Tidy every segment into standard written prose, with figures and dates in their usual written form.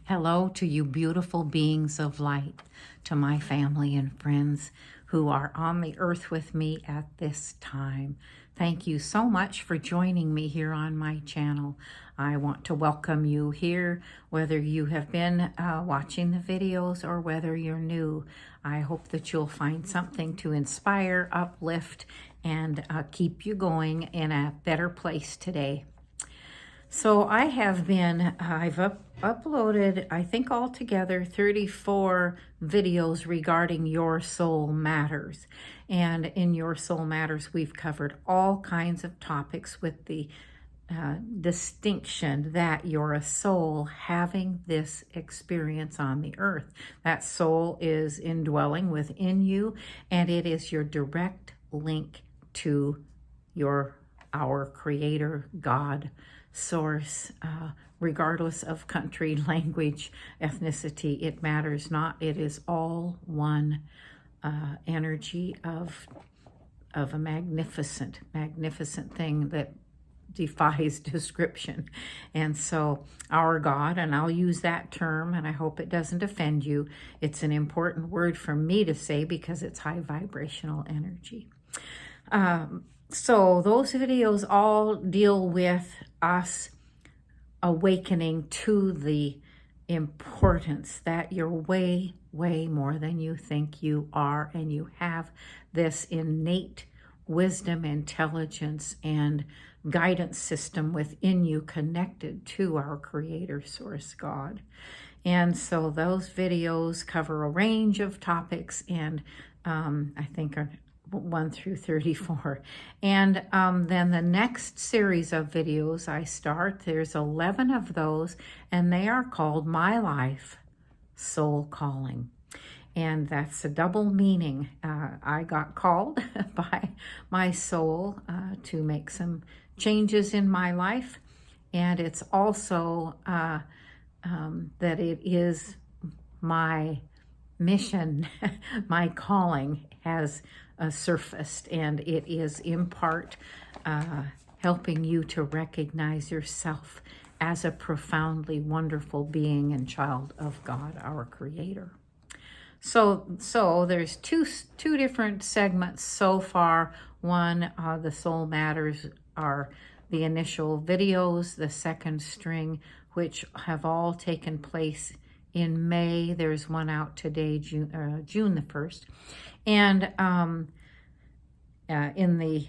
Hello to you beautiful beings of light, to my family and friends who are on the earth with me at this time. Thank you so much for joining me here on my channel. I want to welcome you here, whether you have been watching the videos or whether you're new. I hope that you'll find something to inspire, uplift, and keep you going in a better place today. So I've uploaded, I think altogether 34 videos regarding Your Soul Matters. And in Your Soul Matters, we've covered all kinds of topics with the distinction that you're a soul having this experience on the earth. That soul is indwelling within you, and it is your direct link to our Creator, God, Source, regardless of country, language, ethnicity. It matters not. It is all one energy of a magnificent thing that defies description. And so our God, and I'll use that term, and I hope it doesn't offend you. It's an important word for me to say because it's high vibrational energy. So those videos all deal with us awakening to the importance that you're way more than you think you are, and you have this innate wisdom, intelligence, and guidance system within you connected to our Creator, Source, God. And so those videos cover a range of topics, and I think are 1 through 34. And then the next series of videos I start, there's 11 of those, and they are called My Life, Soul Calling. And that's a double meaning. I got called by my soul to make some changes in my life. And it's also that it is my mission, my calling has surfaced, and it is in part helping you to recognize yourself as a profoundly wonderful being and child of God, our Creator. So there's two different segments so far. One, the Soul Matters, are the initial videos, the second string, which have all taken place in May. There's one out today, June the 1st. And in the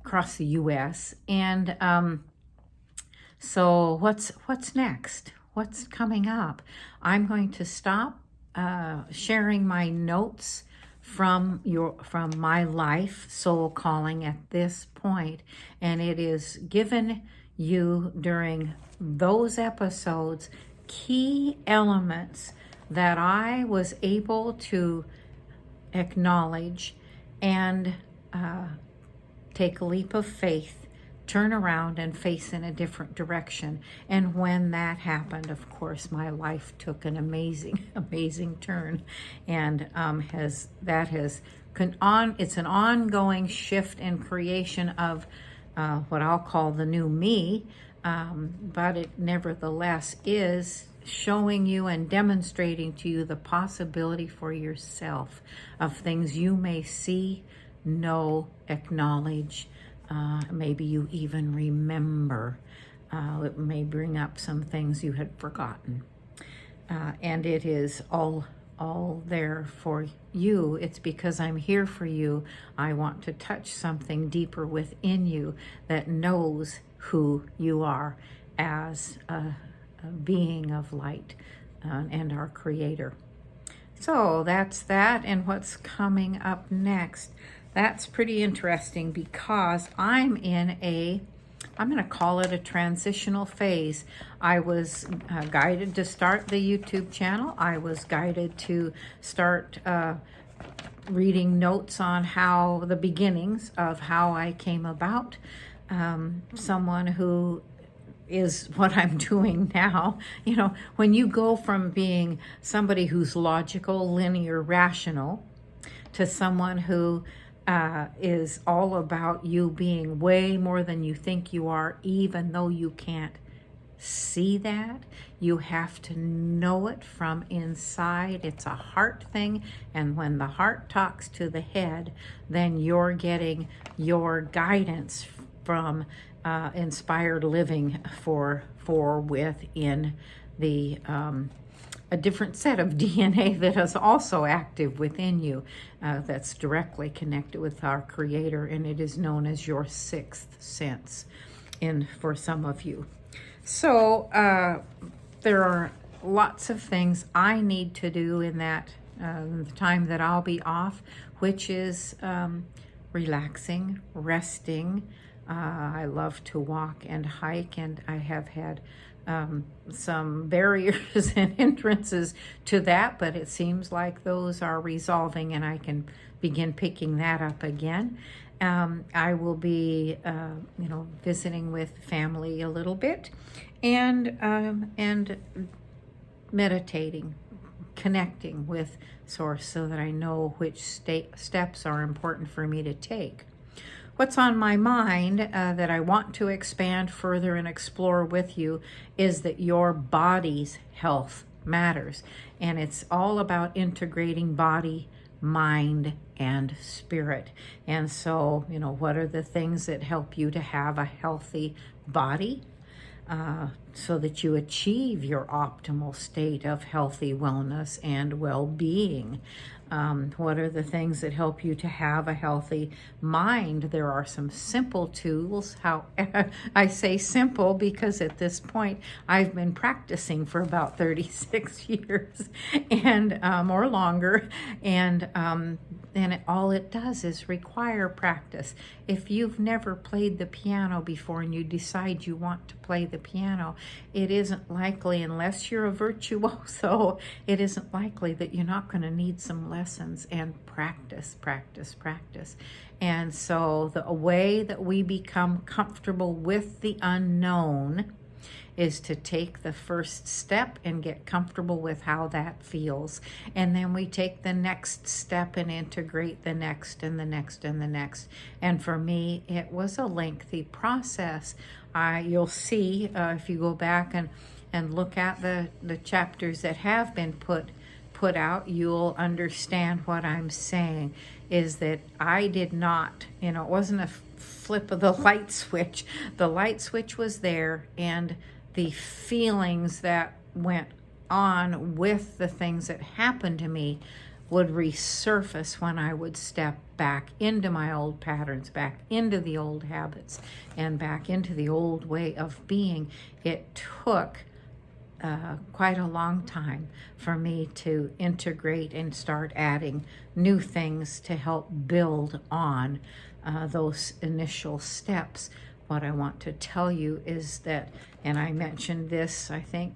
across the U.S. And so what's next? What's coming up? I'm going to stop sharing my notes from my life, soul calling, at this point, and it is given you during those episodes key elements that I was able to acknowledge and take a leap of faith, turn around and face in a different direction. And when that happened, of course, my life took an amazing turn, and it's an ongoing shift and creation of what I'll call the new me, but it nevertheless is showing you and demonstrating to you the possibility for yourself of things you may see, know, acknowledge, maybe you even remember. It may bring up some things you had forgotten. And it is all there for you. It's because I'm here for you. I want to touch something deeper within you that knows who you are as a being of light and our Creator. So that's that. And what's coming up next? That's pretty interesting because I'm going to call it a transitional phase. I was guided to start the YouTube channel. I was guided to start reading notes on the beginnings of how I came about. Someone who is what I'm doing now. You know, when you go from being somebody who's logical, linear, rational, to someone who is all about you being way more than you think you are, even though you can't see that. You have to know it from inside. It's a heart thing. And when the heart talks to the head, then you're getting your guidance from inspired living within the a different set of DNA that is also active within you, that's directly connected with our Creator, and it is known as your sixth sense for some of you. So there are lots of things I need to do in that the time that I'll be off, which is relaxing, resting. I love to walk and hike, and I have had some barriers and hindrances to that, but it seems like those are resolving and I can begin picking that up again. I will be, visiting with family a little bit, and meditating, connecting with Source so that I know which steps are important for me to take. What's on my mind that I want to expand further and explore with you is that your body's health matters. And it's all about integrating body, mind, and spirit. And so, what are the things that help you to have a healthy body so that you achieve your optimal state of healthy wellness and well-being? What are the things that help you to have a healthy mind? There are some simple tools. How I say simple because at this point I've been practicing for about 36 years and or longer, and all it does is require practice. If you've never played the piano before and you decide you want to play the piano, it isn't likely, unless you're a virtuoso, it isn't likely that you're not going to need some lessons and practice. And so the way that we become comfortable with the unknown is to take the first step and get comfortable with how that feels. And then we take the next step and integrate the next and the next and the next. And for me, it was a lengthy process. You'll see if you go back and look at the chapters that have been put out, you'll understand what I'm saying is that I did not, it wasn't a flip of the light switch. The light switch was there, and the feelings that went on with the things that happened to me would resurface when I would step back into my old patterns, back into the old habits, and back into the old way of being. It took quite a long time for me to integrate and start adding new things to help build on those initial steps. What I want to tell you is that, and I mentioned this, I think,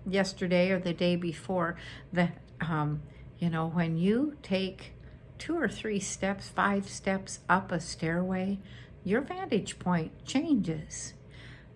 yesterday or the day before, that, when you take 2 or 3 steps, 5 steps up a stairway, your vantage point changes.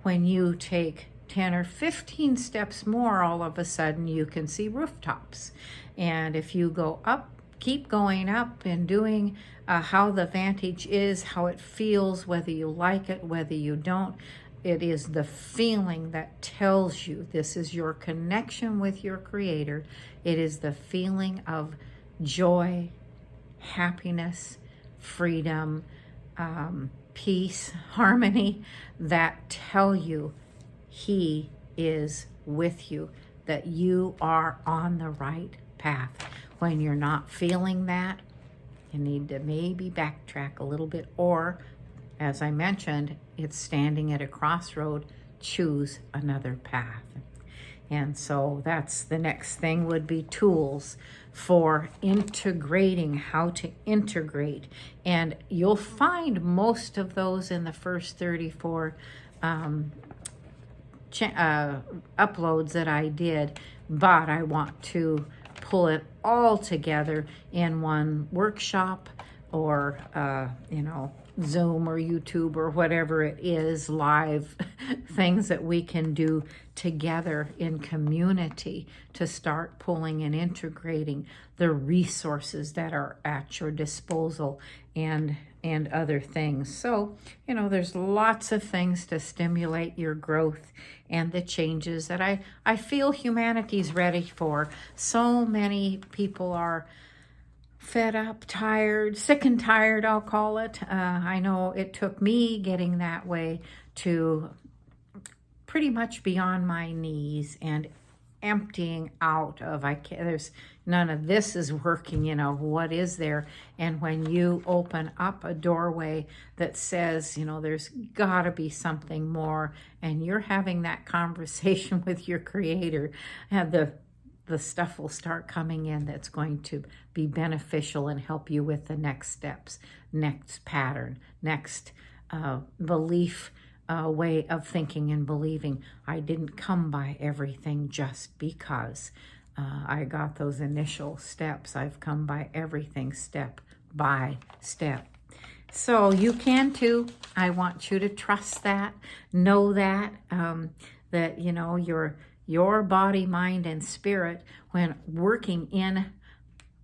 When you take 10 or 15 steps more, all of a sudden you can see rooftops. And if you go up, keep going up and doing how the vantage is, how it feels, whether you like it, whether you don't. It is the feeling that tells you this is your connection with your Creator. It is the feeling of joy, happiness, freedom, peace, harmony that tell you He is with you, that you are on the right path. When you're not feeling that, you need to maybe backtrack a little bit, or, as I mentioned, it's standing at a crossroad, choose another path. And so that's the next thing, would be tools for integrating, how to integrate. And you'll find most of those in the first 34 uploads that I did, but I want to pull it all together in one workshop, or Zoom or YouTube or whatever it is, live things that we can do together in community to start pulling and integrating the resources that are at your disposal, and and other things. So, there's lots of things to stimulate your growth and the changes that I feel humanity's ready for. So many people are fed up, tired, sick and tired, I'll call it. I know it took me getting that way to pretty much be on my knees and emptying out of, there's none of this is working, what is there? And when you open up a doorway that says, there's gotta be something more, and you're having that conversation with your creator, the stuff will start coming in that's going to be beneficial and help you with the next steps, next pattern, next belief, way of thinking and believing. I didn't come by everything just because I got those initial steps. I've come by everything step by step. So you can too. I want you to trust that, know that, that, your body, mind, and spirit, when working in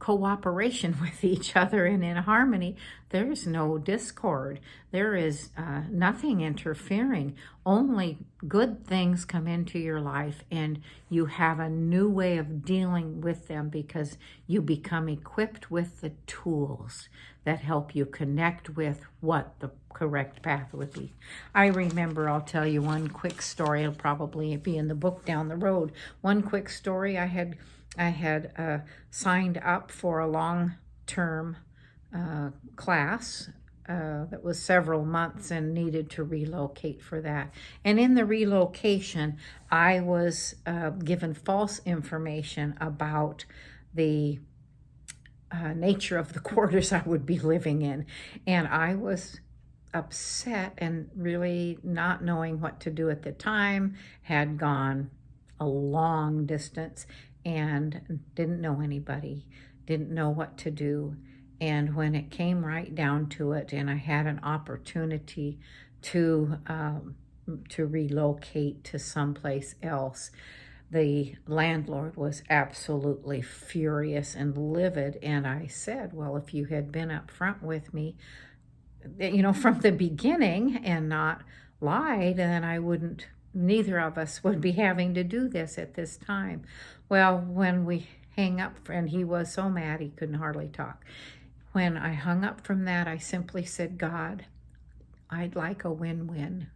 cooperation with each other and in harmony, there's no discord. There is nothing interfering. Only good things come into your life, and you have a new way of dealing with them because you become equipped with the tools that help you connect with what the correct path would be. I remember, I'll tell you one quick story. It'll probably be in the book down the road. One quick story. I had signed up for a long-term class that was several months and needed to relocate for that. And in the relocation, I was given false information about the nature of the quarters I would be living in. And I was upset and really not knowing what to do at the time, had gone a long distance and didn't know anybody, didn't know what to do. And when it came right down to it, and I had an opportunity to relocate to someplace else, the landlord was absolutely furious and livid. And I said, well, if you had been up front with me, from the beginning and not lied, then neither of us would be having to do this at this time. Well, when we hang up, and he was so mad he couldn't hardly talk. When I hung up from that, I simply said, God, I'd like a win-win.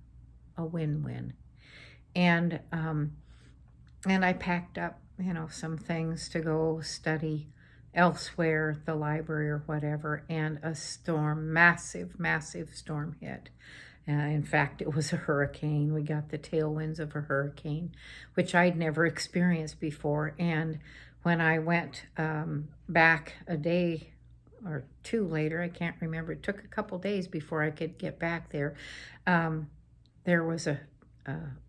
And I packed up, some things to go study elsewhere, the library or whatever, and a storm, massive storm hit. In fact, it was a hurricane. We got the tailwinds of a hurricane, which I'd never experienced before. And when I went back a day or two later, I can't remember, it took a couple days before I could get back there, there was a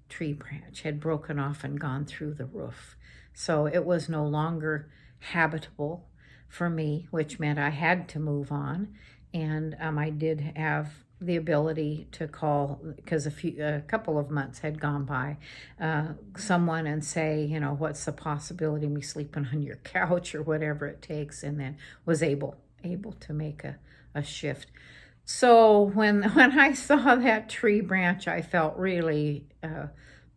tree branch had broken off and gone through the roof. So it was no longer habitable for me, which meant I had to move on. And I did have the ability to call, because a couple of months had gone by, someone and say, what's the possibility of me sleeping on your couch or whatever it takes, and then was able to make a shift. So when I saw that tree branch, I felt really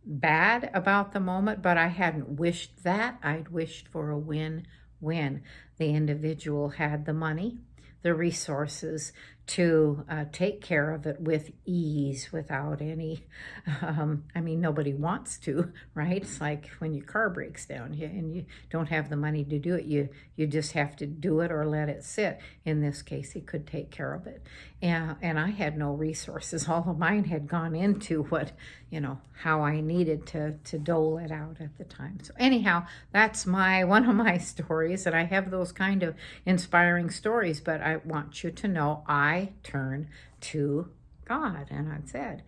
bad about the moment, but I hadn't wished that. I'd wished for a win-win. The individual had the money, the resources to take care of it with ease, without any, nobody wants to, right? It's like when your car breaks down and you don't have the money to do it, you just have to do it or let it sit. In this case, he could take care of it. And I had no resources. All of mine had gone into how I needed to dole it out at the time. So anyhow, that's one of my stories, and I have those kind of inspiring stories, but I want you to know I turn to God, and I said,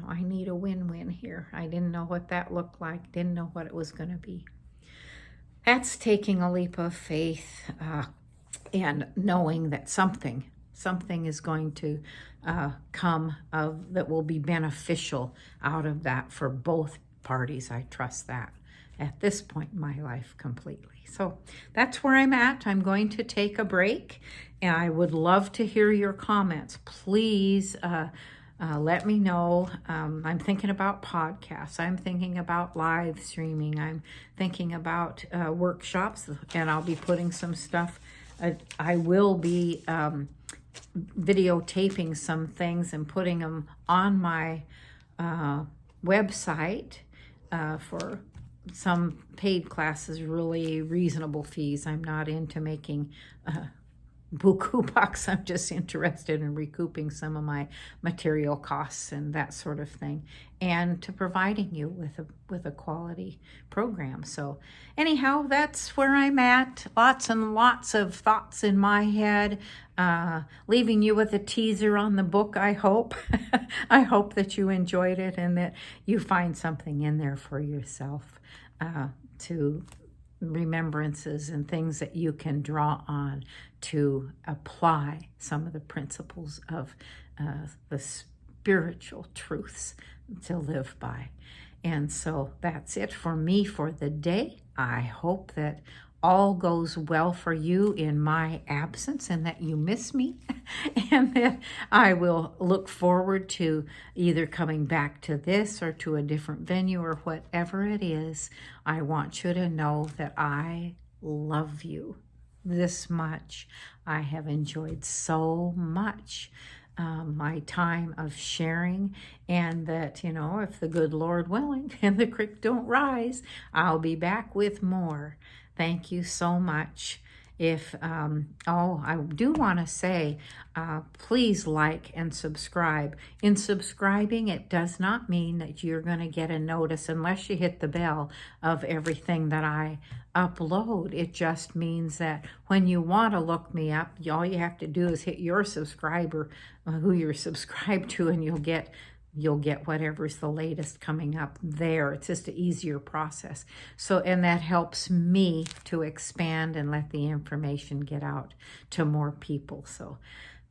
I need a win-win here. I didn't know what that looked like, didn't know what it was going to be. That's taking a leap of faith and knowing that something is going to come that will be beneficial out of that for both parties. I trust that. at this point in my life completely. So that's where I'm at. I'm going to take a break, and I would love to hear your comments. Please let me know. I'm thinking about podcasts. I'm thinking about live streaming. I'm thinking about workshops, and I'll be putting some stuff. I will be videotaping some things and putting them on my website for some paid classes, really reasonable fees. I'm not into making buku bucks. I'm just interested in recouping some of my material costs and that sort of thing, and to providing you with a quality program. So anyhow, that's where I'm at. Lots and lots of thoughts in my head, leaving you with a teaser on the book, I hope. I hope that you enjoyed it and that you find something in there for yourself, to remembrances and things that you can draw on to apply some of the principles of the spiritual truths to live by. And so that's it for me for the day. I hope that all goes well for you in my absence and that you miss me and that I will look forward to either coming back to this or to a different venue or whatever it is. I want you to know that I love you this much. I have enjoyed so much my time of sharing, and that, if the good Lord willing and the creek don't rise, I'll be back with more. Thank you so much. If, I do want to say, please like and subscribe. In subscribing, it does not mean that you're going to get a notice unless you hit the bell of everything that I upload. It just means that when you want to look me up, all you have to do is hit your subscriber, who you're subscribed to, and you'll get whatever's the latest coming up there. It's just an easier process. So, and that helps me to expand and let the information get out to more people. So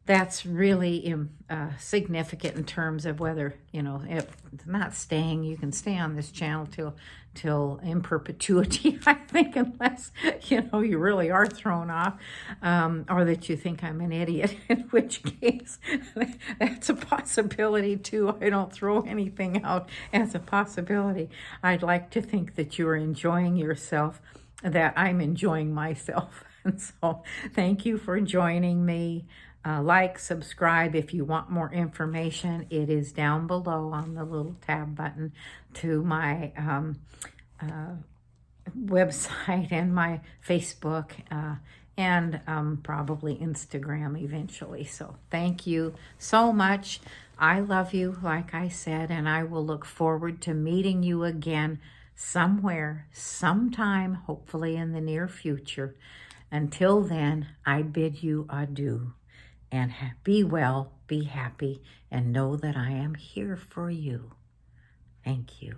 that's really significant in terms of whether, if not staying, you can stay on this channel till in perpetuity, I think, unless, you really are thrown off, or that you think I'm an idiot, in which case that's a possibility too. I don't throw anything out as a possibility. I'd like to think that you're enjoying yourself, that I'm enjoying myself. And so thank you for joining me. Like, subscribe. If you want more information, it is down below on the little tab button to my website and my Facebook, and probably Instagram eventually. So thank you so much. I love you, like I said, and I will look forward to meeting you again somewhere, sometime, hopefully in the near future. Until then, I bid you adieu. And be well, be happy, and know that I am here for you. Thank you.